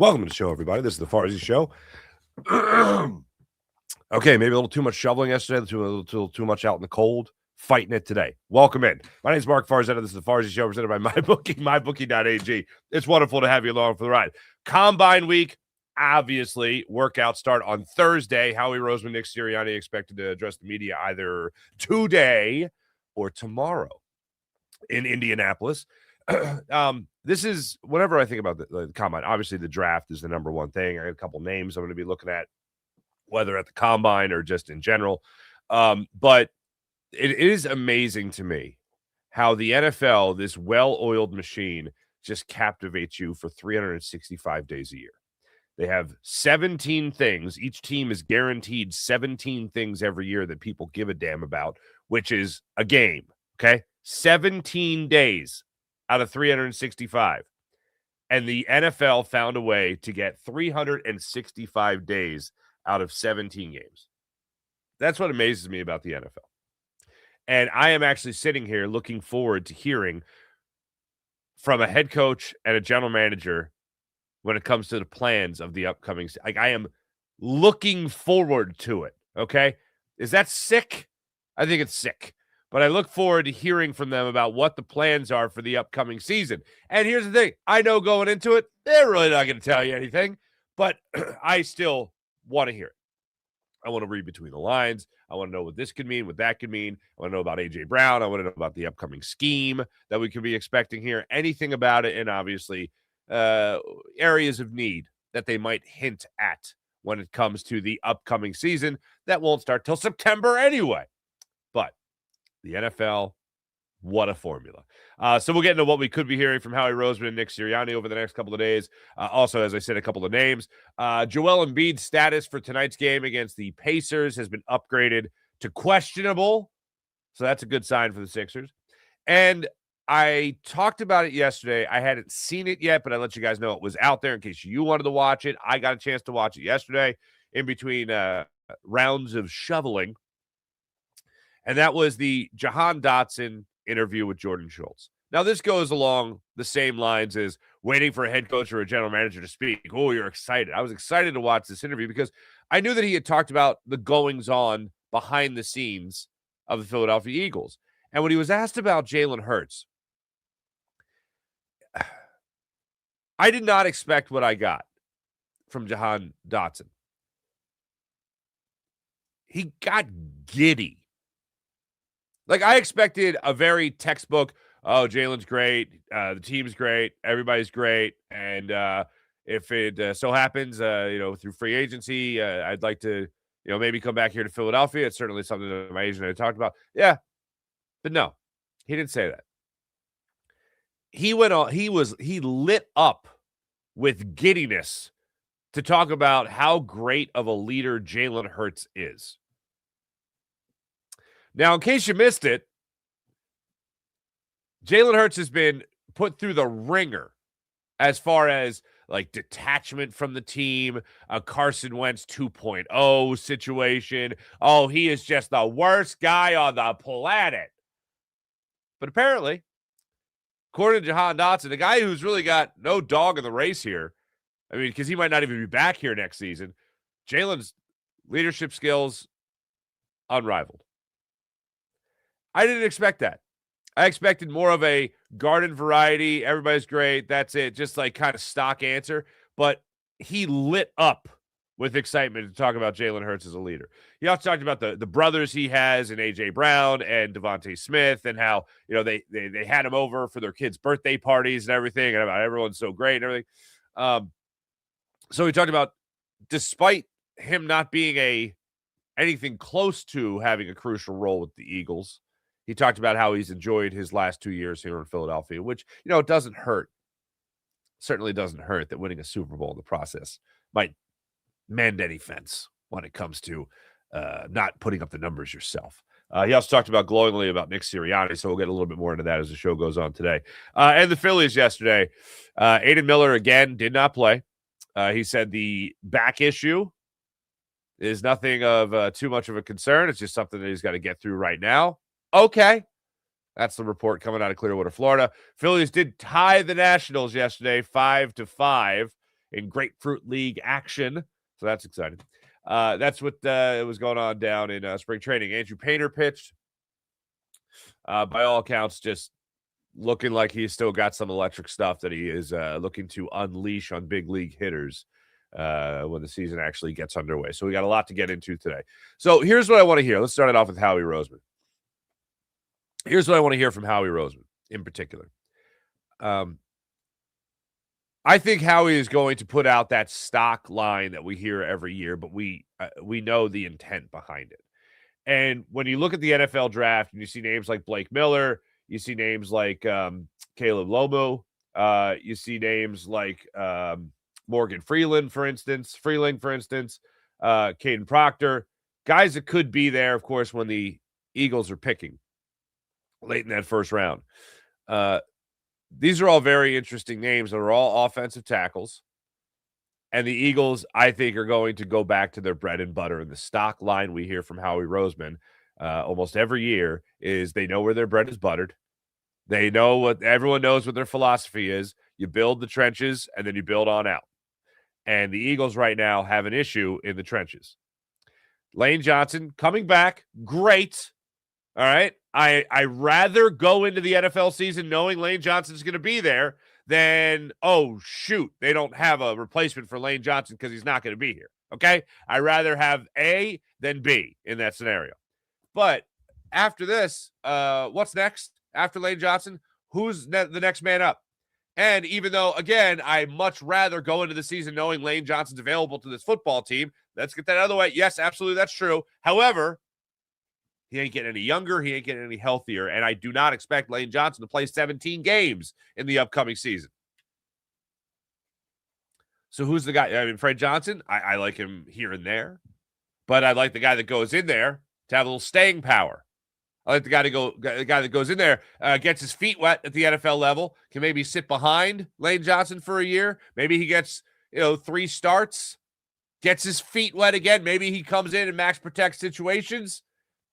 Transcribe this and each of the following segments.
Welcome to the show, everybody. This is the Farzy Show. Okay, maybe a little too much shoveling yesterday, a little too much out in the cold. Fighting it today. Welcome in. My name is Mark Farzetta. This is the Farzy Show presented by MyBookie, mybookie.ag. It's wonderful to have you along for the ride. Combine week, obviously, workouts start on Thursday. Howie Roseman, Nick Sirianni expected to address the media either today or tomorrow in Indianapolis. This is, whenever I think about the combine, obviously the draft is the number one thing. I got a couple names I'm going to be looking at, whether at the combine or just in general. But it is amazing to me how the NFL, this well-oiled machine, just captivates you for 365 days a year. They have 17 things. Each team is guaranteed 17 things every year that people give a damn about, which is a game, okay? 17 days out of 365. And the NFL found a way to get 365 days out of 17 games. That's what amazes me about the NFL. And I am actually sitting here looking forward to hearing from a head coach and a general manager when it comes to the plans of the upcoming. Like, I am looking forward to it, okay? Is that sick? I think it's sick. But I look forward to hearing from them about what the plans are for the upcoming season. And here's the thing. I know going into it, they're really not going to tell you anything, but I still want to hear it. I want to read between the lines. I want to know what this could mean, what that could mean. I want to know about A.J. Brown. I want to know about the upcoming scheme that we could be expecting here, anything about it, and obviously areas of need that they might hint at when it comes to the upcoming season that won't start till September anyway. But the NFL, what a formula. So we'll get into what we could be hearing from Howie Roseman and Nick Sirianni over the next couple of days. Also, as I said, a couple of names. Joel Embiid's status for tonight's game against the Pacers has been upgraded to questionable. So that's a good sign for the Sixers. And I talked about it yesterday. I hadn't seen it yet, but I let you guys know it was out there in case you wanted to watch it. I got a chance to watch it yesterday in between rounds of shoveling. And that was the Jahan Dotson interview with Jordan Schultz. Now, this goes along the same lines as waiting for a head coach or a general manager to speak. Oh, you're excited. I was excited to watch this interview because I knew that he had talked about the goings-on behind the scenes of the Philadelphia Eagles. And when he was asked about Jalen Hurts, I did not expect what I got from Jahan Dotson. He got giddy. Like, I expected a very textbook, oh, Jalen's great, the team's great, everybody's great, and if it so happens, through free agency, I'd like to, maybe come back here to Philadelphia. It's certainly something that my agent and I talked about. Yeah, but no, he didn't say that. He went on, he lit up with giddiness to talk about how great of a leader Jalen Hurts is. Now, in case you missed it, Jalen Hurts has been put through the ringer as far as like detachment from the team, a Carson Wentz 2.0 situation. Oh, he is just the worst guy on the planet. But apparently, according to Jahan Dotson, the guy who's really got no dog in the race here, I mean, because he might not even be back here next season, Jalen's leadership skills, unrivaled. I didn't expect that. I expected more of a garden variety. Everybody's great. That's it. Just like kind of stock answer. But he lit up with excitement to talk about Jalen Hurts as a leader. He also talked about the brothers he has in A.J. Brown and Devontae Smith and how, they had him over for their kids' birthday parties and everything, and about everyone's so great and everything. So he talked about, despite him not being anything close to having a crucial role with the Eagles, he talked about how he's enjoyed his last 2 years here in Philadelphia, which, it doesn't hurt. Certainly doesn't hurt that winning a Super Bowl in the process might mend any fence when it comes to not putting up the numbers yourself. He also talked about glowingly about Nick Sirianni, so we'll get a little bit more into that as the show goes on today. And the Phillies yesterday, Aiden Miller again did not play. He said the back issue is nothing of too much of a concern. It's just something that he's got to get through right now. Okay. That's the report coming out of Clearwater, Florida. Phillies did tie the Nationals yesterday 5-5 in Grapefruit League action. So that's exciting. That's what was going on down in spring training. Andrew Painter pitched. By all accounts, just looking like he's still got some electric stuff that he is looking to unleash on big league hitters when the season actually gets underway. So we got a lot to get into today. So here's what I want to hear. Let's start it off with Howie Roseman. Here's what I want to hear from Howie Roseman in particular. I think Howie is going to put out that stock line that we hear every year, but we know the intent behind it. And when you look at the NFL draft and you see names like Blake Miller, you see names like Caleb Lomu, you see names like Morgan Freeland, for instance, Caden Proctor, guys that could be there, of course, when the Eagles are picking late in that first round. These are all very interesting names that are all offensive tackles. And the Eagles, I think, are going to go back to their bread and butter. And the stock line we hear from Howie Roseman almost every year is they know where their bread is buttered. They know what everyone knows what their philosophy is. You build the trenches and then you build on out. And the Eagles right now have an issue in the trenches. Lane Johnson coming back, great. All right. I rather go into the NFL season knowing Lane Johnson's going to be there than, oh, shoot, they don't have a replacement for Lane Johnson because he's not going to be here. Okay. I rather have A than B in that scenario. But after this, what's next after Lane Johnson? Who's the next man up? And even though, again, I much rather go into the season knowing Lane Johnson's available to this football team, let's get that out of the way. Yes, absolutely, that's true. However, he ain't getting any younger. He ain't getting any healthier. And I do not expect Lane Johnson to play 17 games in the upcoming season. So who's the guy? I mean, Fred Johnson, I like him here and there. But I like the guy that goes in there to have a little staying power. I like the guy that goes in there, gets his feet wet at the NFL level, can maybe sit behind Lane Johnson for a year. Maybe he gets, 3 starts, gets his feet wet again. Maybe he comes in and max protect situations.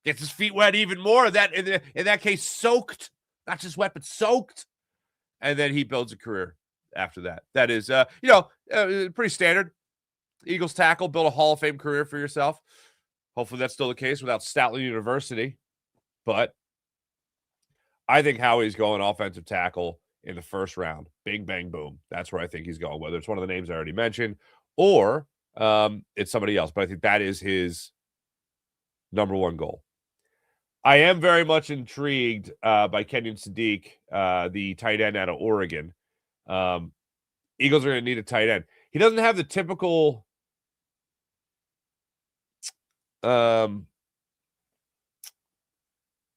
Gets his feet wet even more. That in that case, soaked, not just wet, but soaked. And then he builds a career after that. That is, pretty standard. Eagles tackle, build a Hall of Fame career for yourself. Hopefully that's still the case without Stoutland University. But I think Howie's going offensive tackle in the first round. Bing, bang, boom. That's where I think he's going, whether it's one of the names I already mentioned or it's somebody else. But I think that is his number one goal. I am very much intrigued by Kenyon Sadiq, the tight end out of Oregon. Eagles are going to need a tight end. He doesn't have the typical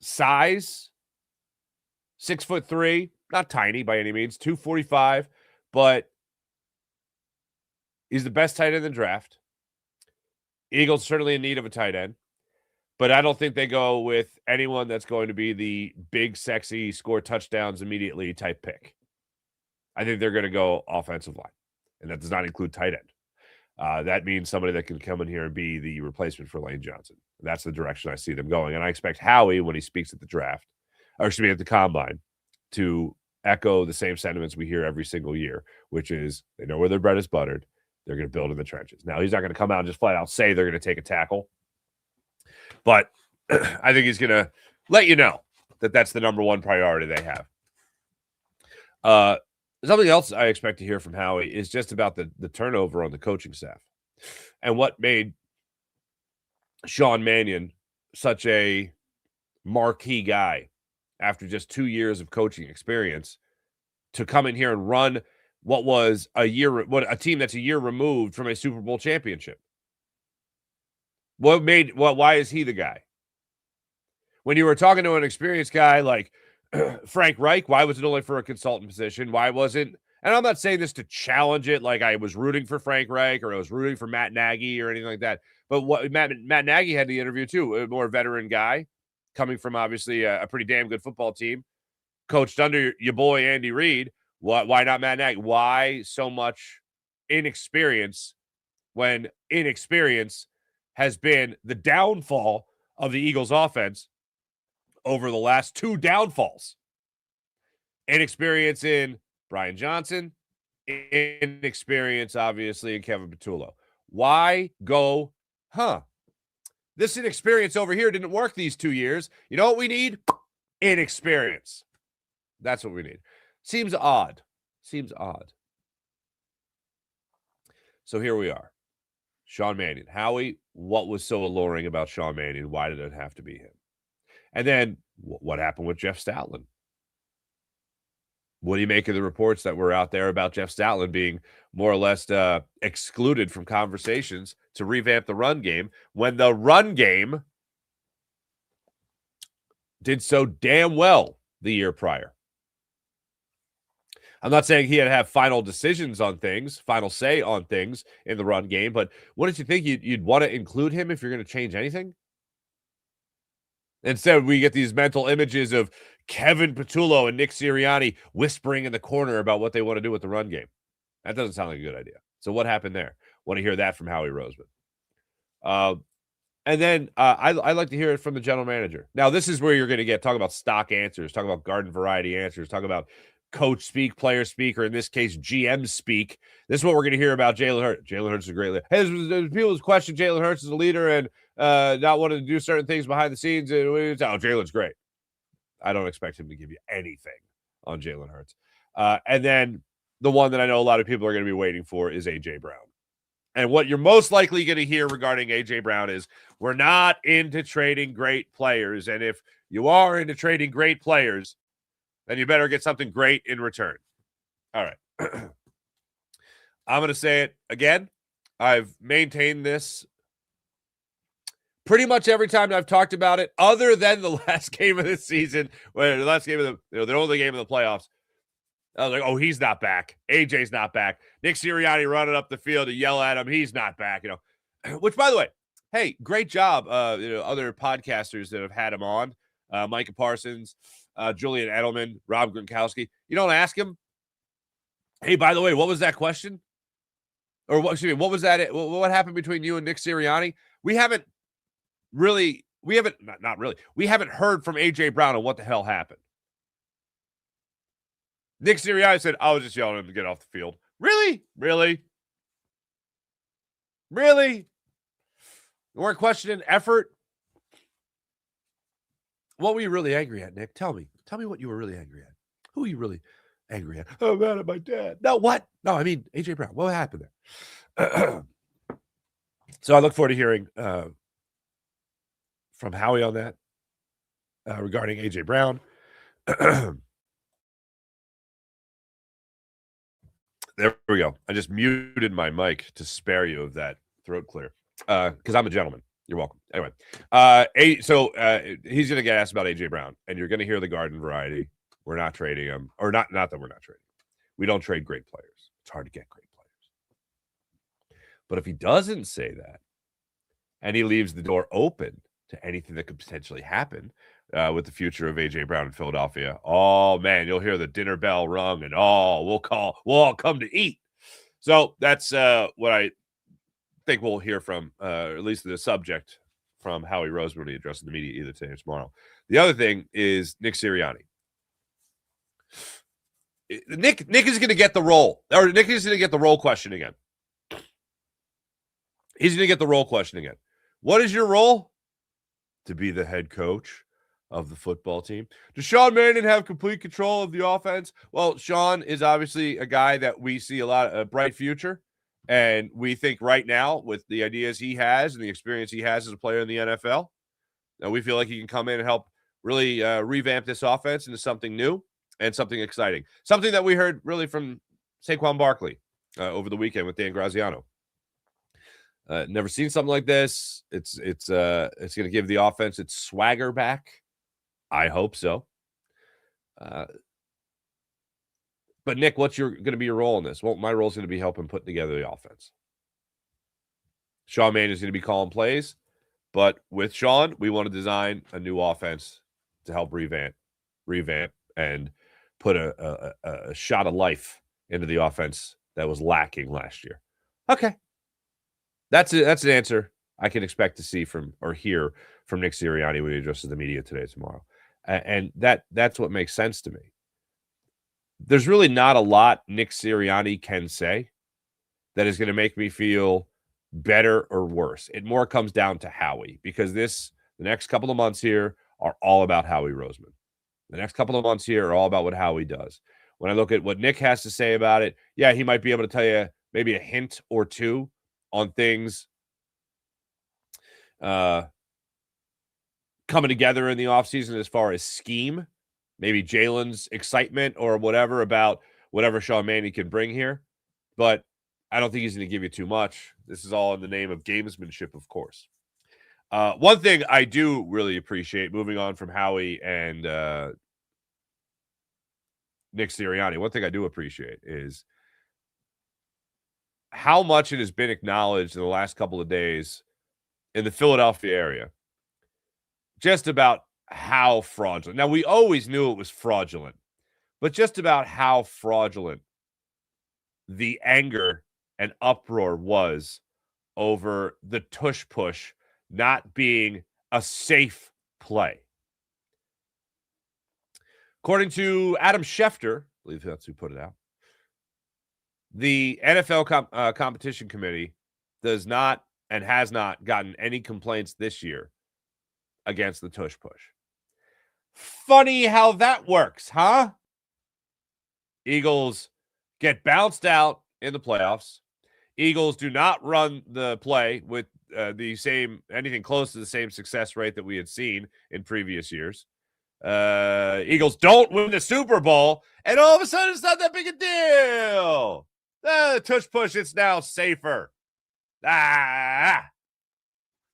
size, 6'3", not tiny by any means, 245, but he's the best tight end in the draft. Eagles certainly in need of a tight end. But I don't think they go with anyone that's going to be the big, sexy, score touchdowns immediately type pick. I think they're going to go offensive line, and that does not include tight end. That means somebody that can come in here and be the replacement for Lane Johnson. That's the direction I see them going. And I expect Howie, when he speaks at the draft, or excuse me, at the combine, to echo the same sentiments we hear every single year, which is they know where their bread is buttered. They're going to build in the trenches. Now, he's not going to come out and just flat out say they're going to take a tackle. But I think he's going to let you know that that's the number one priority they have. Something else I expect to hear from Howie is just about the turnover on the coaching staff and what made Sean Mannion such a marquee guy after just 2 years of coaching experience to come in here and run what a team that's a year removed from a Super Bowl championship. Why is he the guy? When you were talking to an experienced guy like Frank Reich, why was it only for a consultant position? Why wasn't, and I'm not saying this to challenge it like I was rooting for Frank Reich or I was rooting for Matt Nagy or anything like that. But what Matt Nagy had the interview too, a more veteran guy coming from obviously a pretty damn good football team, coached under your boy Andy Reid. Why not Matt Nagy? Why so much inexperience when inexperience has been the downfall of the Eagles offense over the last 2 downfalls? Inexperience in Brian Johnson, inexperience, obviously, in Kevin Patullo. Why go, this inexperience over here didn't work these 2 years. You know what we need? Inexperience. That's what we need. Seems odd. Seems odd. So here we are. Sean Mannion. Howie, what was so alluring about Sean Mannion? Why did it have to be him? And then what happened with Jeff Stoutland? What do you make of the reports that were out there about Jeff Stoutland being more or less excluded from conversations to revamp the run game when the run game did so damn well the year prior? I'm not saying he had to have final decisions on things, final say on things in the run game, but wouldn't you think you'd want to include him if you're going to change anything? Instead, we get these mental images of Kevin Patullo and Nick Sirianni whispering in the corner about what they want to do with the run game. That doesn't sound like a good idea. So what happened there? Want to hear that from Howie Roseman. And then I'd like to hear it from the general manager. Now, this is where you're going to talk about stock answers, talk about garden variety answers, talk about coach speak, player speak, or in this case, GM speak. This is what we're going to hear about Jalen Hurts. Jalen Hurts is a great leader. Hey, there's people who question Jalen Hurts as a leader and not wanting to do certain things behind the scenes. Jalen's great. I don't expect him to give you anything on Jalen Hurts. And then the one that I know a lot of people are going to be waiting for is A.J. Brown. And what you're most likely going to hear regarding A.J. Brown is we're not into trading great players. And if you are into trading great players, then you better get something great in return. All right. I'm going to say it again. I've maintained this pretty much every time I've talked about it, other than the last game of the season, the last game of the only game of the playoffs. I was like, oh, he's not back. AJ's not back. Nick Sirianni running up the field to yell at him. He's not back. Which, by the way, hey, great job. Other podcasters that have had him on, Micah Parsons, Julian Edelman, Rob Gronkowski. You don't ask him, hey, by the way, what was that question? Or what was that? What happened between you and Nick Sirianni? We haven't heard from AJ Brown on what the hell happened. Nick Sirianni said, I was just yelling at him to get off the field. Really? You weren't questioning effort? What were you really angry at, Nick? Tell me what you were really angry at. Who are you really angry at? Oh, mad at my dad. No, what? No, I mean, AJ Brown. What happened there? So I look forward to hearing from Howie on that regarding AJ Brown. There we go. I just muted my mic to spare you of that throat clear because I'm a gentleman. You're welcome. Anyway, he's going to get asked about AJ Brown, and you're going to hear the garden variety. We're not trading him, or not that we're not trading. We don't trade great players. It's hard to get great players. But if he doesn't say that, and he leaves the door open to anything that could potentially happen with the future of AJ Brown in Philadelphia, oh man, you'll hear the dinner bell rung, and we'll all come to eat. So that's what I think we'll hear from, or at least the subject from Howie Roseman when he addresses the media either today or tomorrow. The other thing is Nick Sirianni. Nick is going to get the role, or Nick is going to get the role question again. He's going to get the role question again. What is your role? To be the head coach of the football team. Does Sean Mannion have complete control of the offense? Well, Sean is obviously a guy that we see a bright future. And we think right now, with the ideas he has and the experience he has as a player in the NFL, we feel like he can come in and help really revamp this offense into something new and something exciting. Something that we heard really from Saquon Barkley over the weekend with Dan Graziano. Never seen something like this. It's going to give the offense its swagger back. I hope so. But Nick, what's going to be your role in this? Well, my role is going to be helping put together the offense. Sean Mannion is going to be calling plays, but with Sean, we want to design a new offense to help revamp, and put a shot of life into the offense that was lacking last year. Okay, that's an answer I can expect to see from or hear from Nick Sirianni when he addresses the media today or tomorrow, and that's what makes sense to me. there's really not a lot Nick Sirianni can say that is going to make me feel better or worse. It more comes down to Howie, because the next couple of months here are all about Howie Roseman. The next couple of months here are all about what Howie does. When I look at what Nick has to say about it, yeah, he might be able to tell you maybe a hint or two on things coming together in the offseason as far as scheme, maybe Jalen's excitement or whatever about whatever Sean Mannion can bring here. But I don't think he's going to give you too much. This is all in the name of gamesmanship, of course. One thing I do really appreciate, moving on from Howie and Nick Sirianni, one thing I do appreciate is how much it has been acknowledged in the last couple of days in the Philadelphia area, just about how fraudulent. Now, we always knew it was fraudulent, but just about how fraudulent the anger and uproar was over the tush push not being a safe play. According to Adam Schefter, I believe that's who put it out, the NFL competition committee does not and has not gotten any complaints this year against the tush push. Funny how that works, huh? Eagles get bounced out in the playoffs. Eagles do not run the play with anything close to the same success rate that we had seen in previous years. Eagles don't win the Super Bowl, and all of a sudden it's not that big a deal. The tush push, it's now safer.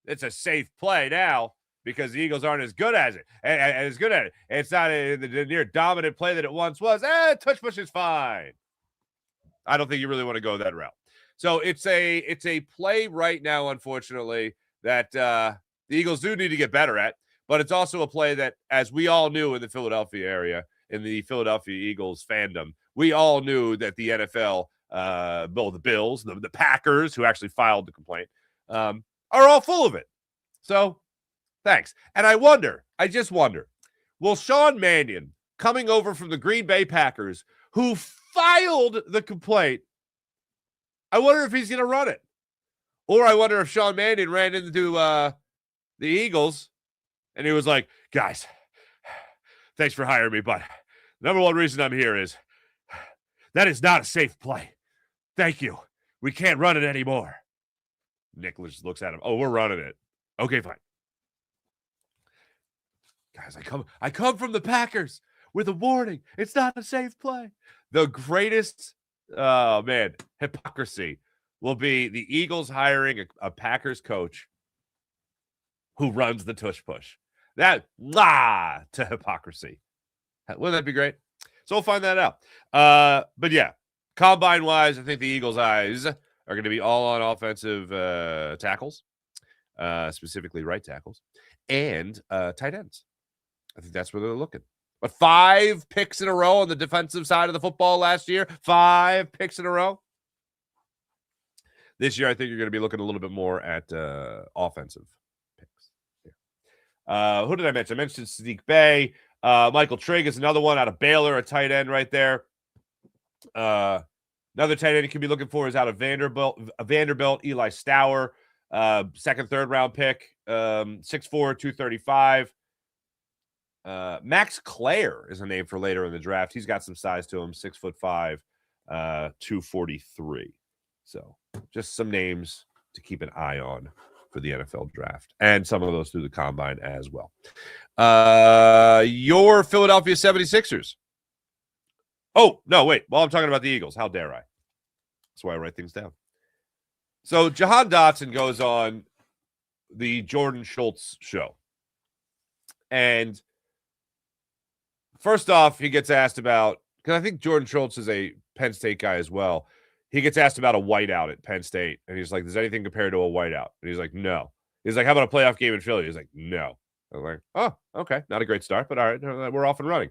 It's a safe play now because the Eagles aren't as good as it. And as good at it. It's not the near dominant play that it once was. Tush push is fine. I don't think you really want to go that route. So it's a play right now, unfortunately, that the Eagles do need to get better at. But it's also a play that, as we all knew in the Philadelphia area, in the Philadelphia Eagles fandom, we all knew that the NFL, the Bills, the Packers, who actually filed the complaint, are all full of it. So, thanks. And I just wonder, will Sean Mannion, coming over from the Green Bay Packers, who filed the complaint, I wonder if he's going to run it. Or I wonder if Sean Mannion ran into the Eagles and he was like, guys, thanks for hiring me, but number one reason I'm here is that is not a safe play. Thank you. We can't run it anymore. Nicholas looks at him. Oh, we're running it. Okay, fine. Guys, I come from the Packers with a warning. It's not a safe play. The greatest, hypocrisy will be the Eagles hiring a Packers coach who runs the tush push. That to hypocrisy. Wouldn't that be great? So we'll find that out. But yeah, combine-wise, I think the Eagles' eyes are going to be all on offensive tackles, specifically right tackles, and tight ends. I think that's where they're looking. But 5 picks in a row on the defensive side of the football last year. 5 picks in a row. This year, I think you're going to be looking a little bit more at offensive picks. Yeah. Who did I mention? I mentioned Sadiq Bey. Michael Trigg is another one out of Baylor, a tight end right there. Another tight end you can be looking for is out of Vanderbilt, Eli Stower, second, third round pick, 6'4", 235. Max Clare is a name for later in the draft. He's got some size to him, 6'5", 243. So just some names to keep an eye on for the NFL draft, and some of those through the combine as well. Your Philadelphia 76ers. Oh, no, wait. While I'm talking about the Eagles, how dare I? That's why I write things down. So Jahan Dotson goes on the Jordan Schultz show. And first off, he gets asked about, because I think Jordan Schultz is a Penn State guy as well. He gets asked about a whiteout at Penn State. And he's like, does anything compare to a whiteout? And he's like, no. He's like, how about a playoff game in Philly? He's like, no. I was like, oh, okay. Not a great start, but all right, we're off and running.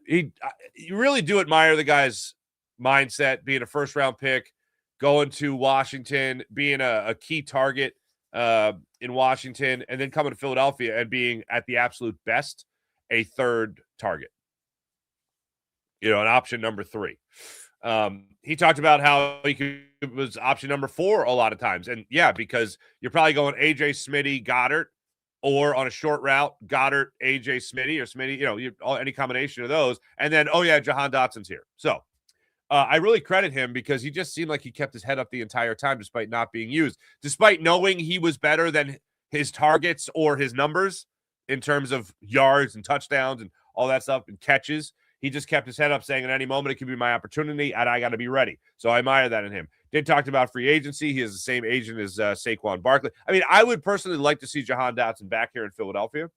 You really do admire the guy's mindset, being a first-round pick, going to Washington, being a key target in Washington, and then coming to Philadelphia and being, at the absolute best, a third target. an option number 3. He talked about how it was option number 4 a lot of times. And yeah, because you're probably going AJ Smitty, Goddard, or on a short route, Goddard, AJ Smitty, or Smitty, any combination of those. And then, Jahan Dotson's here. So I really credit him because he just seemed like he kept his head up the entire time despite not being used, despite knowing he was better than his targets or his numbers in terms of yards and touchdowns and all that stuff and catches. He just kept his head up saying at any moment it could be my opportunity and I got to be ready. So I admire that in him. Did talk about free agency. He has the same agent as Saquon Barkley. I mean, I would personally like to see Jahan Dotson back here in Philadelphia.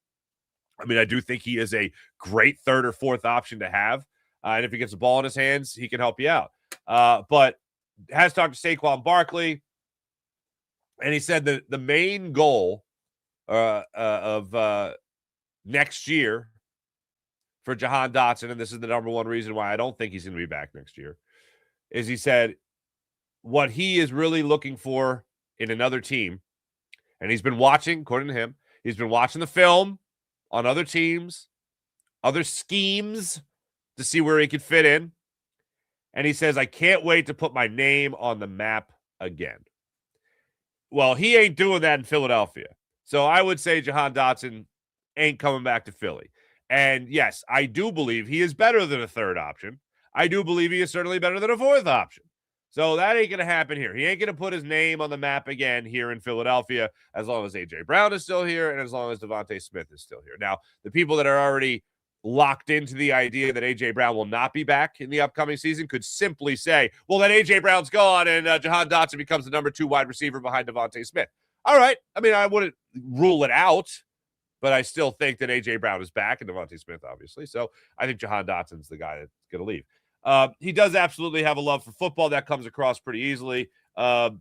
I mean, I do think he is a great 3rd or 4th option to have. And if he gets the ball in his hands, he can help you out. But has talked to Saquon Barkley. And he said that the main goal of next year for Jahan Dotson, and this is the number one reason why I don't think he's going to be back next year, is he said what he is really looking for in another team, and he's been watching, according to him, he's been watching the film on other teams, other schemes to see where he could fit in. And he says, I can't wait to put my name on the map again. Well, he ain't doing that in Philadelphia. So I would say Jahan Dotson ain't coming back to Philly. And yes, I do believe he is better than a 3rd option. I do believe he is certainly better than a 4th option. So that ain't going to happen here. He ain't going to put his name on the map again here in Philadelphia as long as A.J. Brown is still here and as long as Devontae Smith is still here. Now, the people that are already locked into the idea that A.J. Brown will not be back in the upcoming season could simply say, well, then A.J. Brown's gone and Jahan Dotson becomes the number 2 wide receiver behind Devontae Smith. All right. I mean, I wouldn't rule it out, but I still think that A.J. Brown is back and Devontae Smith, obviously. So I think Jahan Dotson's the guy that's going to leave. He does absolutely have a love for football. That comes across pretty easily. Talked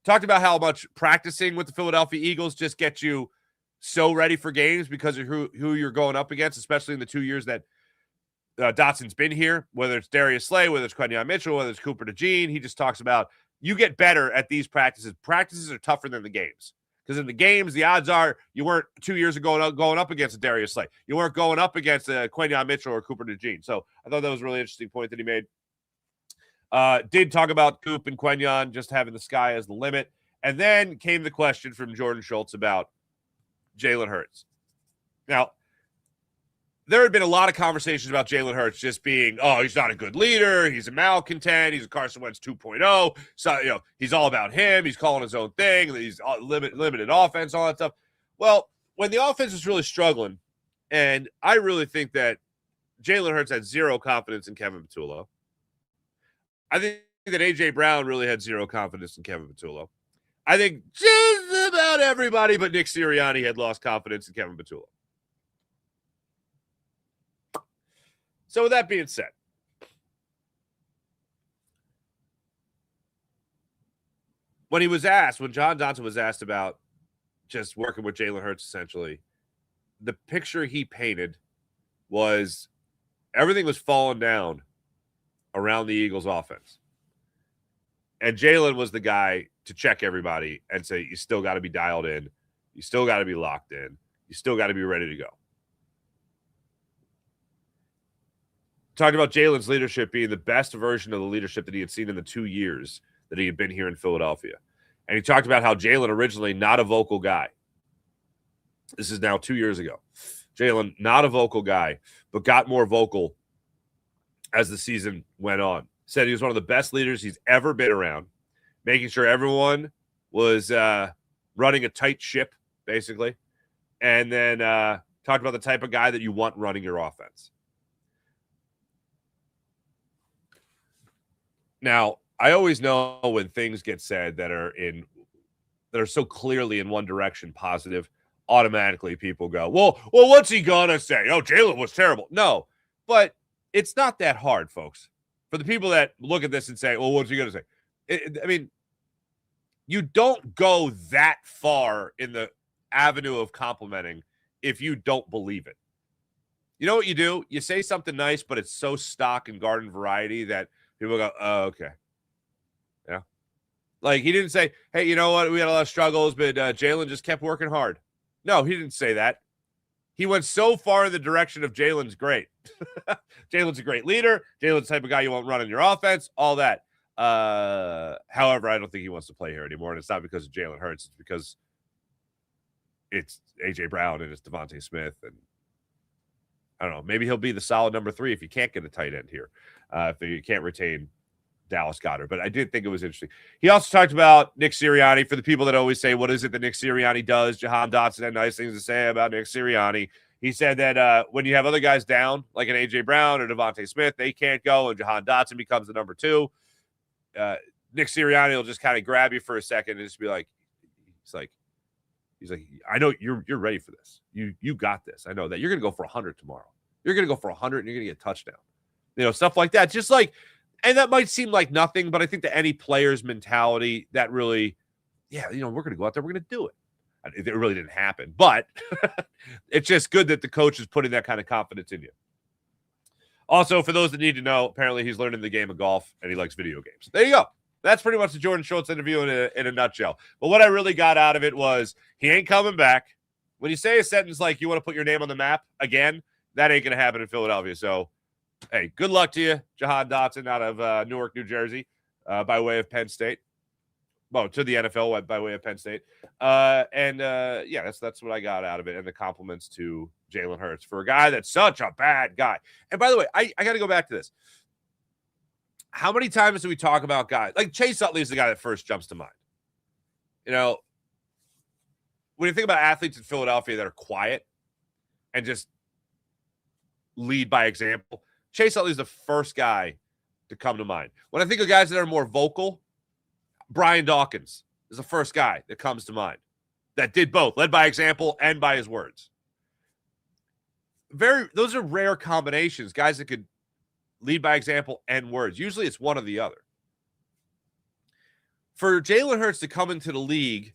about how much practicing with the Philadelphia Eagles just gets you so ready for games because of who you're going up against, especially in the 2 years that Dotson's been here, whether it's Darius Slay, whether it's Quentin Mitchell, whether it's Cooper DeJean. He just talks about you get better at these practices. Practices are tougher than the games because in the games, the odds are you weren't 2 years ago going up against a Darius Slay. You weren't going up against Quentin Mitchell or Cooper DeJean. So I thought that was a really interesting point that he made. Did talk about Coop and Quentin just having the sky as the limit. And then came the question from Jordan Schultz about Jalen Hurts. Now, there had been a lot of conversations about Jalen Hurts just being, he's not a good leader. He's a malcontent. He's a Carson Wentz 2.0. So, he's all about him. He's calling his own thing. He's limited offense, all that stuff. Well, when the offense is really struggling, and I really think that Jalen Hurts had zero confidence in Kevin Patullo. I think that A.J. Brown really had zero confidence in Kevin Patullo. I think just about everybody but Nick Sirianni had lost confidence in Kevin Patullo. So with that being said, when Jahan Dotson was asked about just working with Jalen Hurts, essentially, the picture he painted was everything was falling down around the Eagles' offense. And Jalen was the guy to check everybody and say, you still got to be dialed in. You still got to be locked in. You still got to be ready to go. Talked about Jalen's leadership being the best version of the leadership that he had seen in the 2 years that he had been here in Philadelphia. And he talked about how Jalen originally not a vocal guy. This is now 2 years ago. Jalen, not a vocal guy, but got more vocal as the season went on. Said he was one of the best leaders he's ever been around, making sure everyone was running a tight ship, basically. And then talked about the type of guy that you want running your offense. Now, I always know when things get said that are so clearly in one direction positive, automatically people go, well, what's he gonna say? Oh, Jalen was terrible. No, but it's not that hard, folks. For the people that look at this and say, well, what's he gonna say? I mean, you don't go that far in the avenue of complimenting if you don't believe it. You know what you do? You say something nice, but it's so stock and garden variety that people go, oh, okay. Yeah. Like he didn't say, hey, you know what? We had a lot of struggles, but Jalen just kept working hard. No, he didn't say that. he went so far in the direction of Jalen's great. Jalen's a great leader. Jalen's the type of guy you won't run in your offense, all that. However, I don't think he wants to play here anymore, and it's not because of Jalen Hurts. It's because it's A.J. Brown and it's Devontae Smith, and I don't know. Maybe he'll be the solid number 3 if you can't get a tight end here, if you can't retain Dallas Goedert. But I did think it was interesting. He also talked about Nick Sirianni. For the people that always say, what is it that Nick Sirianni does? Jahan Dotson had nice things to say about Nick Sirianni. He said that when you have other guys down, like an A.J. Brown or Devontae Smith, they can't go, and Jahan Dotson becomes the number 2. Nick Sirianni will just kind of grab you for a second and just be like, he's like, I know you're ready for this. You got this. I know that you're going to go for 100 tomorrow. You're going to go for 100 and you're going to get a touchdown. Stuff like that. Just like, and that might seem like nothing, but I think that any player's mentality that really, we're going to go out there. We're going to do it. It really didn't happen, but it's just good that the coach is putting that kind of confidence in you. Also, for those that need to know, apparently he's learning the game of golf and he likes video games. There you go. That's pretty much the Jordan Schultz interview in a nutshell. But what I really got out of it was he ain't coming back. When you say a sentence like you want to put your name on the map again, that ain't going to happen in Philadelphia. So, hey, good luck to you, Jahan Dotson out of Newark, New Jersey, by way of Penn State. Well, to the NFL by way of Penn State. That's what I got out of it. And the compliments to Jalen Hurts for a guy that's such a bad guy. And by the way, I got to go back to this. How many times do we talk about guys? Like Chase Utley is the guy that first jumps to mind. When you think about athletes in Philadelphia that are quiet and just lead by example, Chase Utley is the first guy to come to mind. When I think of guys that are more vocal, Brian Dawkins is the first guy that comes to mind that did both, led by example and by his words. Those are rare combinations, guys that could lead by example and words. Usually it's one or the other. For Jalen Hurts to come into the league,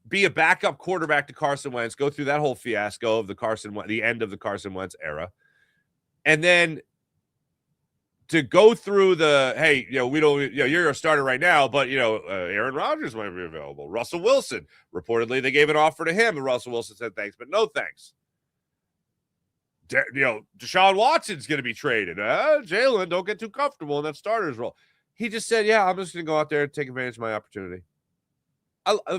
be a backup quarterback to Carson Wentz, go through that whole fiasco of the end of the Carson Wentz era, and then to go through you're a starter right now, but Aaron Rodgers might be available. Russell Wilson, reportedly they gave an offer to him, and Russell Wilson said thanks, but no thanks. Deshaun Watson's going to be traded. Jalen, don't get too comfortable in that starter's role. He just said, I'm just going to go out there and take advantage of my opportunity.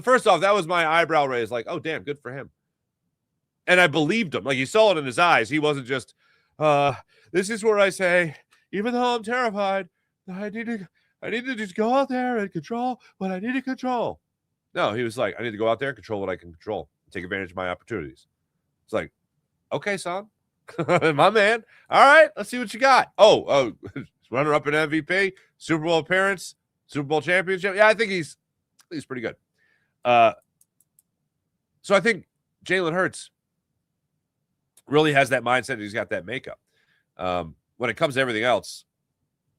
First off, that was my eyebrow raise, like, oh, damn, good for him. And I believed him. Like, you saw it in his eyes. He wasn't just, this is where I say, even though I'm terrified, I need to just go out there and control what I need to control. No, he was like, I need to go out there and control what I can control, take advantage of my opportunities. It's like, okay, son. My man. All right, let's see what you got. Oh, runner up in MVP, Super Bowl appearance, Super Bowl championship. Yeah, I think he's pretty good. So I think Jalen Hurts really has that mindset. He's got that makeup. When it comes to everything else,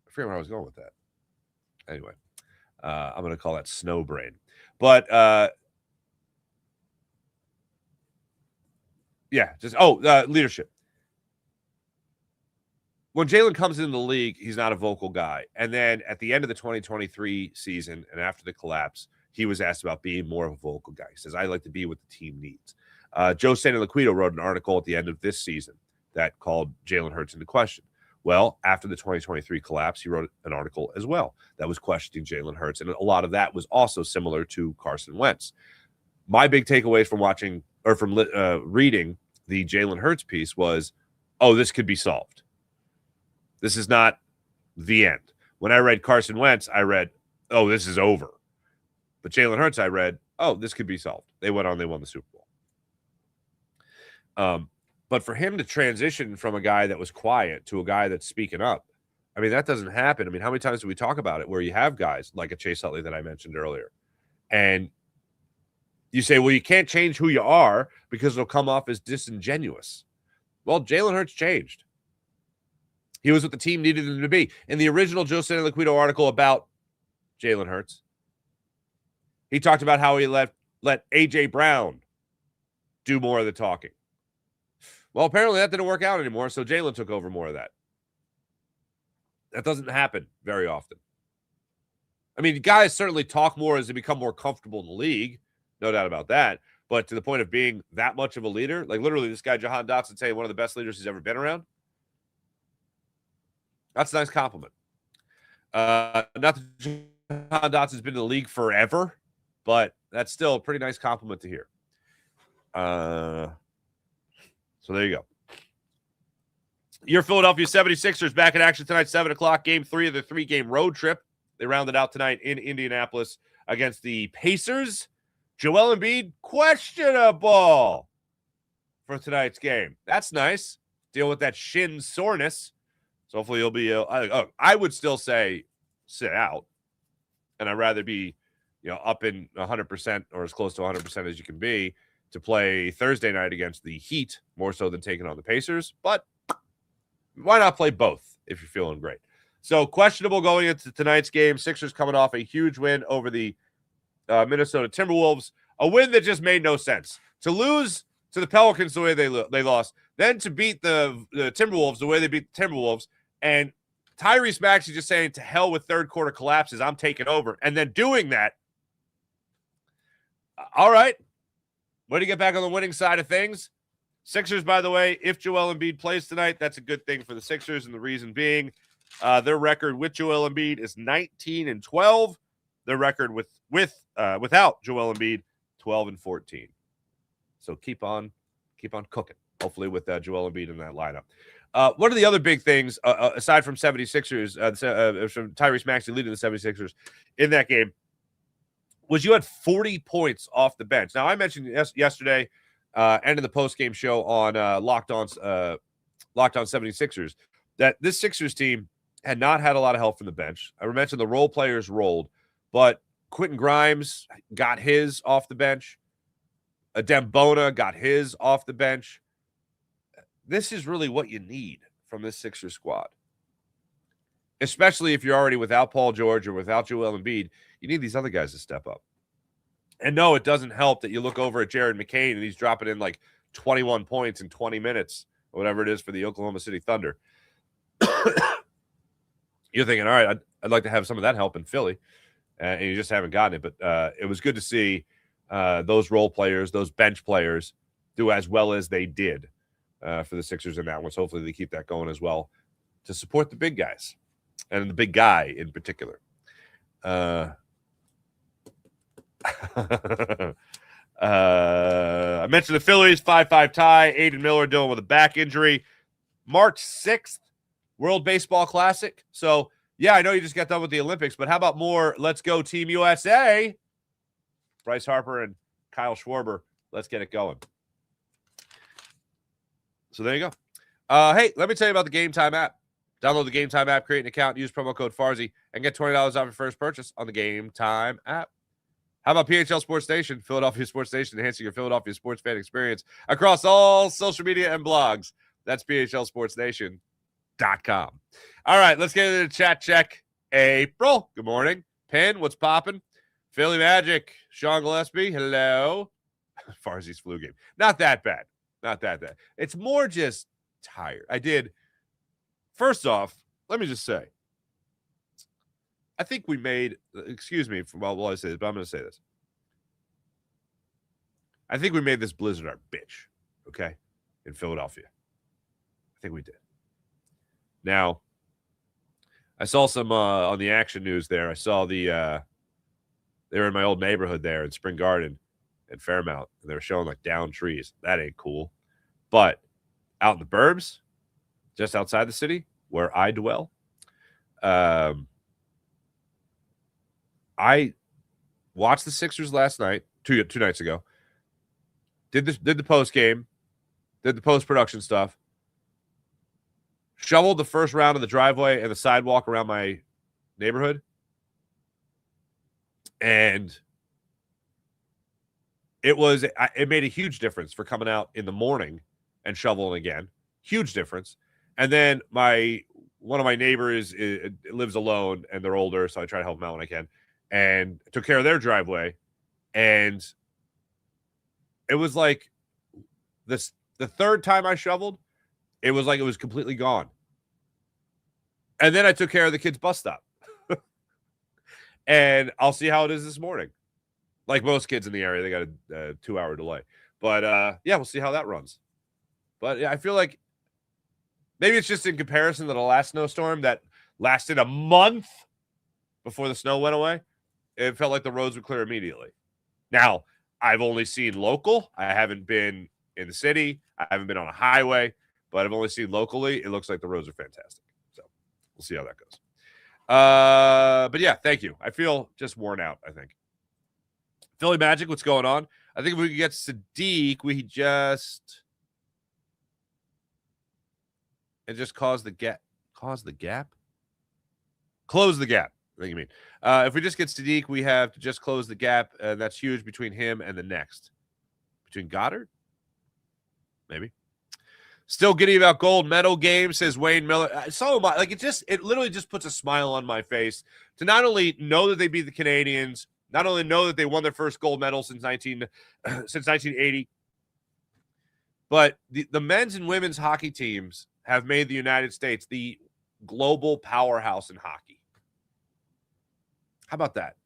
I forget where I was going with that. Anyway, I'm going to call that snow brain. But leadership. When Jalen comes into the league, he's not a vocal guy. And then at the end of the 2023 season and after the collapse, he was asked about being more of a vocal guy. He says, I like to be what the team needs. Joe Santoliquito wrote an article at the end of this season that called Jalen Hurts into question. Well, after the 2023 collapse, he wrote an article as well that was questioning Jalen Hurts. And a lot of that was also similar to Carson Wentz. My big takeaways from reading the Jalen Hurts piece was, this could be solved. This is not the end. When I read Carson Wentz, I read, this is over. But Jalen Hurts, I read, this could be solved. They went on, they won the Super Bowl. But for him to transition from a guy that was quiet to a guy that's speaking up, I mean, that doesn't happen. I mean, how many times do we talk about it where you have guys like a Chase Utley that I mentioned earlier, and you say, well, you can't change who you are because it'll come off as disingenuous. Well, Jalen Hurts changed. He was what the team needed him to be. In the original Joe Santoliquito article about Jalen Hurts, he talked about how he let A.J. Brown do more of the talking. Well, apparently that didn't work out anymore, so Jalen took over more of that. That doesn't happen very often. I mean, guys certainly talk more as they become more comfortable in the league. No doubt about that. but to the point of being that much of a leader, like literally this guy, Jahan Dotson, saying one of the best leaders he's ever been around. That's a nice compliment. Not that Jahan Dotson's been in the league forever, but that's still a pretty nice compliment to hear. So there you go. Your Philadelphia 76ers back in action tonight, 7 o'clock, game 3 of the 3-game road trip. They rounded out tonight in Indianapolis against the Pacers. Joel Embiid, questionable for tonight's game. That's nice. Deal with that shin soreness. So hopefully he'll be, I would still say sit out. And I'd rather be, up in 100% or as close to 100% as you can be to play Thursday night against the Heat, more so than taking on the Pacers. But why not play both if you're feeling great? So questionable going into tonight's game. Sixers coming off a huge win over the Minnesota Timberwolves, a win that just made no sense. To lose to the Pelicans the way they lost, then to beat the Timberwolves the way they beat the Timberwolves, and Tyrese Maxey just saying to hell with third quarter collapses, I'm taking over, and then doing that. All right. Way to get back on the winning side of things. Sixers, by the way, if Joel Embiid plays tonight, that's a good thing for the Sixers, and the reason being their record with Joel Embiid is 19-12. Their record without Joel Embiid, 12-14. So keep on cooking, hopefully, with Joel Embiid in that lineup. One of the other big things, aside from 76ers, from Tyrese Maxey leading the 76ers in that game, was you had 40 points off the bench. Now, I mentioned yesterday and in the post-game show on Locked On 76ers that this Sixers team had not had a lot of help from the bench. I mentioned the role players rolled, but Quentin Grimes got his off the bench. Adem Bona got his off the bench. This is really what you need from this Sixers squad, especially if you're already without Paul George or without Joel Embiid. You need these other guys to step up. And no, it doesn't help that you look over at Jared McCain and he's dropping in like 21 points in 20 minutes or whatever it is for the Oklahoma City Thunder. You're thinking, all right, I'd like to have some of that help in Philly, and you just haven't gotten it. But it was good to see those role players, those bench players, do as well as they did for the Sixers in that one. So hopefully they keep that going as well to support the big guys and the big guy in particular. I mentioned the Phillies 5-5 tie. Aiden Miller dealing with a back injury. March 6th, World Baseball Classic. So, yeah, I know you just got done with the Olympics, but how about more Let's Go Team USA? Bryce Harper and Kyle Schwarber. Let's get it going. So there you go. Hey, let me tell you about the Game Time app. Download the Game Time app, create an account, use promo code Farzy, and get $20 off your first purchase on the Game Time app. How about PHL Sports Station, Philadelphia Sports Station, enhancing your Philadelphia sports fan experience across all social media and blogs. That's PHLSportsNation.com. All right, let's get into the chat check. April, good morning. Penn, what's popping? Philly Magic, Sean Gillespie, hello. Farzi's flu game. Not that bad. Not that bad. It's more just tired. First off, let me just say, I think we made, excuse me while I say this, but I'm going to say this. I think we made this blizzard our bitch, okay, in Philadelphia. I think we did. Now, I saw some on the Action News there. I saw they were in my old neighborhood there in Spring Garden and Fairmount, and they were showing like downed trees. That ain't cool. But out in the burbs, just outside the city where I dwell, I watched the Sixers last night, two nights ago. Did the post game, did the post production stuff. Shoveled the first round of the driveway and the sidewalk around my neighborhood, and it made a huge difference for coming out in the morning and shoveling again. Huge difference. And then one of my neighbors lives alone and they're older, so I try to help them out when I can. And took care of their driveway, and it was like the third time I shoveled, it was like it was completely gone. And then I took care of the kids' bus stop, and I'll see how it is this morning. Like most kids in the area, they got a 2-hour delay. But yeah, we'll see how that runs. But yeah, I feel like maybe it's just in comparison to the last snowstorm that lasted a month before the snow went away. It felt like the roads would clear immediately. Now, I've only seen local. I haven't been in the city. I haven't been on a highway, but I've only seen locally. It looks like the roads are fantastic. So we'll see how that goes. But yeah, thank you. I feel just worn out, I think. Philly Magic, what's going on? I think if we could get Sadiq, we just close the gap. I think you mean. If we just get Sadiq, we have to just close the gap. That's huge between him and the next. Between Goddard? Maybe. Still giddy about gold medal game, says Wayne Miller. So am I. Like, it literally just puts a smile on my face to not only know that they beat the Canadians, not only know that they won their first gold medal since 1980, but the men's and women's hockey teams have made the United States the global powerhouse in hockey. How about that?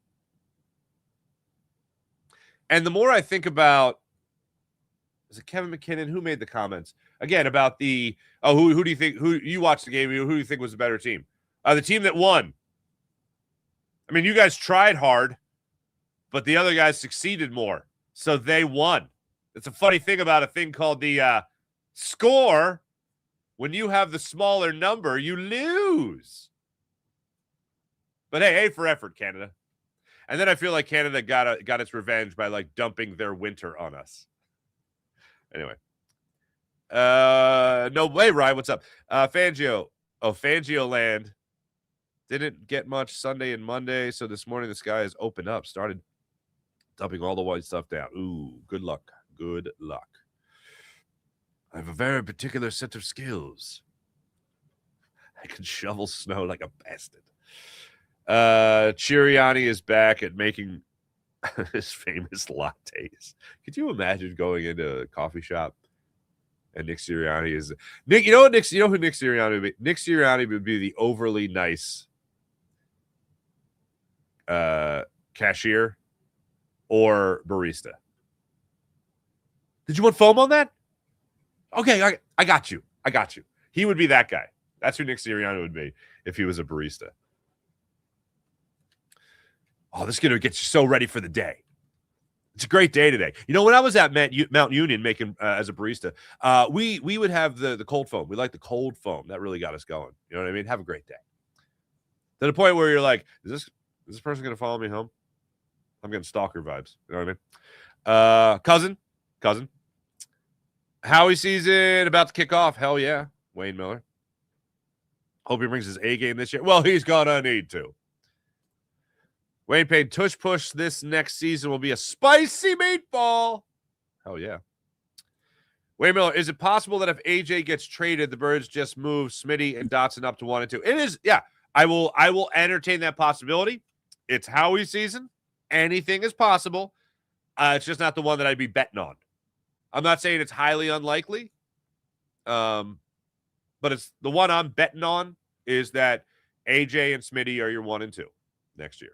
And the more I think about, is it Kevin McKinnon who made the comments again about the who do you think, who you watched the game, who do you think was the better team? The team that won. I mean, you guys tried hard, but the other guys succeeded more, so they won. It's a funny thing about a thing called the score. When you have the smaller number, you lose. But hey, A for effort, Canada. And then I feel like Canada got its revenge by like dumping their winter on us. Anyway. No way, Ryan. What's up? Fangio. Oh, Fangio land. Didn't get much Sunday and Monday. So this morning the sky has opened up. Started dumping all the white stuff down. Ooh, good luck. Good luck. I have a very particular set of skills. I can shovel snow like a bastard. Chiriani is back at making his famous lattes. Could you imagine going into a coffee shop and Nick Sirianni is Nick? You know what, you know who Nick Sirianni would be? Nick Sirianni would be the overly nice cashier or barista. Did you want foam on that? Okay, I got you. He would be that guy. That's who Nick Sirianni would be if he was a barista. Oh, this is going to get you so ready for the day. It's a great day today. You know, when I was at Mount Union making as a barista, we would have the cold foam. We like the cold foam. That really got us going. You know what I mean? Have a great day. To the point where you're like, is this person going to follow me home? I'm getting stalker vibes. You know what I mean? Cousin. Howie season about to kick off. Hell yeah. Wayne Miller. Hope he brings his A game this year. Well, he's going to need to. Wayne Payne, tush push this next season will be a spicy meatball. Hell yeah. Wayne Miller, is it possible that if AJ gets traded, the Birds just move Smitty and Dotson up to 1 and 2? It is, yeah. I will entertain that possibility. It's Howie season. Anything is possible. It's just not the one that I'd be betting on. I'm not saying it's highly unlikely. But it's the one I'm betting on is that AJ and Smitty are your 1 and 2 next year.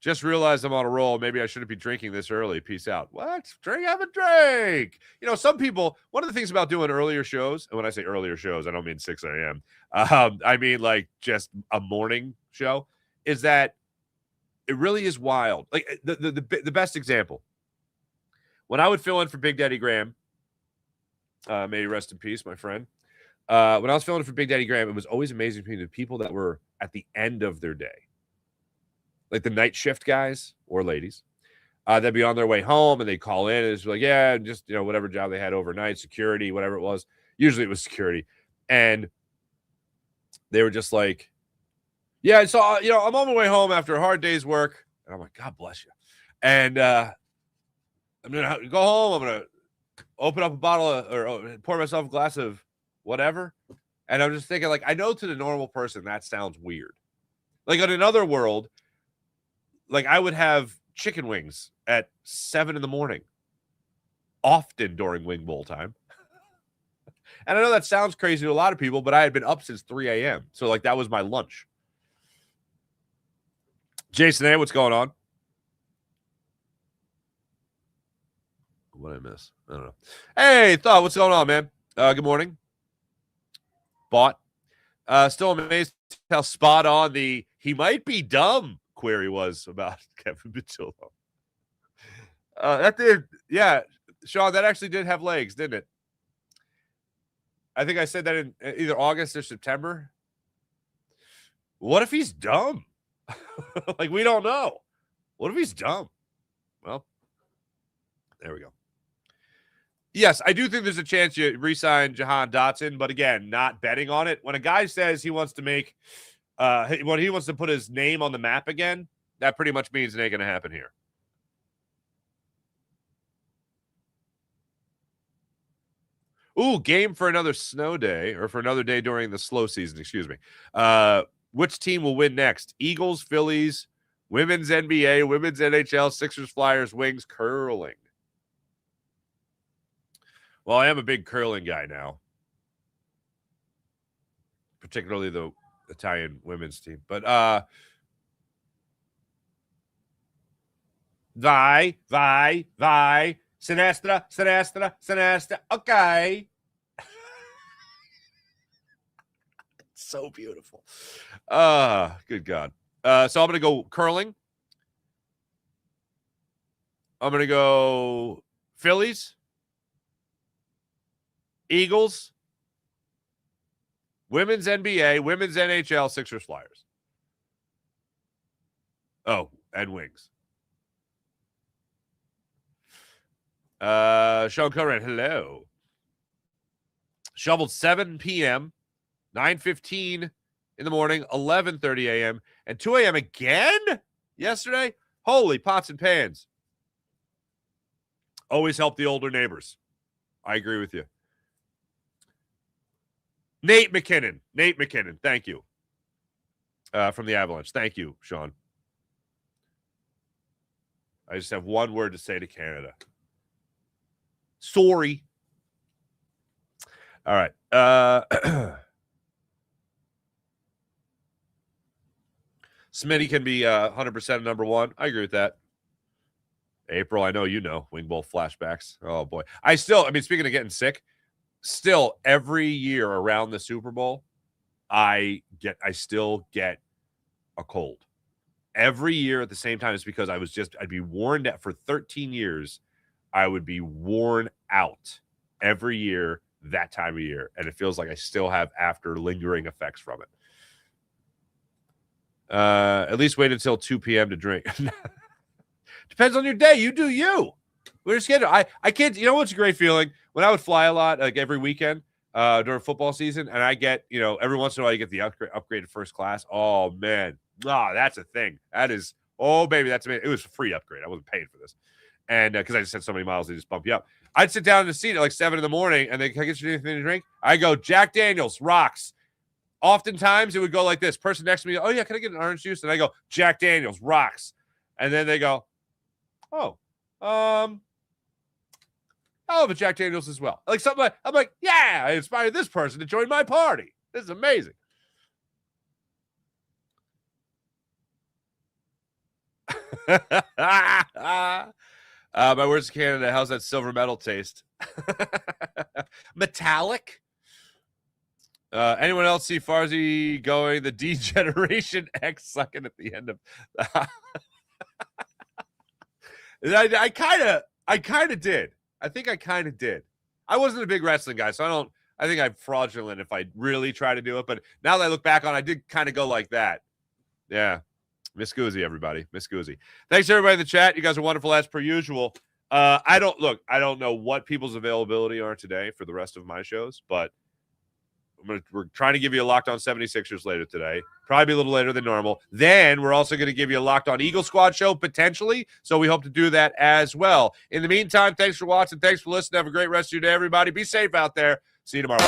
Just realized I'm on a roll. Maybe I shouldn't be drinking this early. Peace out. What? Have a drink. You know, some people, one of the things about doing earlier shows, and when I say earlier shows, I don't mean 6 a.m. I mean like just a morning show, is that it really is wild. Like the best example, when I would fill in for Big Daddy Graham, may he rest in peace, my friend. When I was filling in for Big Daddy Graham, it was always amazing to me the people that were at the end of their day. Like the night shift guys or ladies, they'd be on their way home and they'd call in and it's like, yeah, just, you know, whatever job they had overnight, security, whatever it was. Usually it was security. And they were just like, yeah, so, you know, I'm on my way home after a hard day's work. And I'm like, God bless you. And I'm going to go home. I'm going to open up a bottle or pour myself a glass of whatever. And I'm just thinking, like, I know to the normal person that sounds weird. Like in another world, like I would have chicken wings at 7 a.m, often during wing bowl time. And I know that sounds crazy to a lot of people, but I had been up since 3 a.m. So like that was my lunch. Jason A., what's going on? What did I miss? I don't know. Hey, Thought, what's going on, man? Good morning. Bought. Still amazed how spot on the he might be dumb query was about Kevin Bichillo. That did, yeah, Sean, that actually did have legs, didn't it? I think I said that in either August or September. What if he's dumb? Like, we don't know. What if he's dumb? Well, there we go. Yes, I do think there's a chance you re-sign Jahan Dotson, but again, not betting on it. When a guy says he wants to make, when he wants to put his name on the map again, that pretty much means it ain't going to happen here. Ooh, game for another snow day, or for another day during the slow season, excuse me. Which team will win next? Eagles, Phillies, women's NBA, women's NHL, Sixers, Flyers, Wings, curling. Well, I am a big curling guy now, particularly the Italian women's team. But vai, sinistra. Okay. So beautiful. Good God. So I'm going to go curling. I'm going to go Phillies, Eagles, women's NBA, women's NHL, Sixers, Flyers. Oh, and Wings. Sean Conrad, hello. Shoveled 7 p.m., 9:15 in the morning, 11:30 a.m., and 2 a.m. again yesterday. Holy pots and pans. Always help the older neighbors. I agree with you. Nate McKinnon, thank you. From the Avalanche. Thank you, Sean. I just have one word to say to Canada. Sorry. All right. Smitty can be 100% number one. I agree with that. April, I know you know. Wing Bowl flashbacks. Oh, boy. Speaking of getting sick, still every year around the Super Bowl, I still get a cold. Every year at the same time. It's because I'd be worn out for 13 years. I would be worn out every year that time of year. And it feels like I still have after lingering effects from it. At least wait until 2 p.m. to drink. Depends on your day. You do you. We're just kidding. I can't. You know what's a great feeling? When I would fly a lot, like every weekend during football season, and I get, every once in a while you get the upgraded first class. Oh, man. That's a thing. That is, oh, baby, that's amazing. It was a free upgrade. I wasn't paying for this. And because I just had so many miles, they just bump you up. I'd sit down in the seat at like 7 in the morning, and they can I get you anything to drink? I go, Jack Daniels, rocks. Oftentimes it would go like this. Person next to me, oh, yeah, can I get an orange juice? And I go, Jack Daniels, rocks. And then they go, oh, I'll have a Jack Daniels as well. Like something I'm like, yeah, I inspired this person to join my party. This is amazing. My words to Canada, how's that silver metal taste? Metallic? Anyone else see Farzy going the D-Generation X sucking at the end of I kind of did. I think I kind of did. I wasn't a big wrestling guy, so I think I'm fraudulent if I really try to do it. But now that I look back on it, I did kind of go like that. Yeah. Miss Guzzi, everybody. Miss Guzzi. Thanks, everybody in the chat. You guys are wonderful as per usual. I don't know what people's availability are today for the rest of my shows, but we're trying to give you a Locked On 76ers later today. Probably be a little later than normal. Then we're also going to give you a Locked On Eagle Squad show potentially. So we hope to do that as well. In the meantime, thanks for watching. Thanks for listening. Have a great rest of your day, everybody. Be safe out there. See you tomorrow.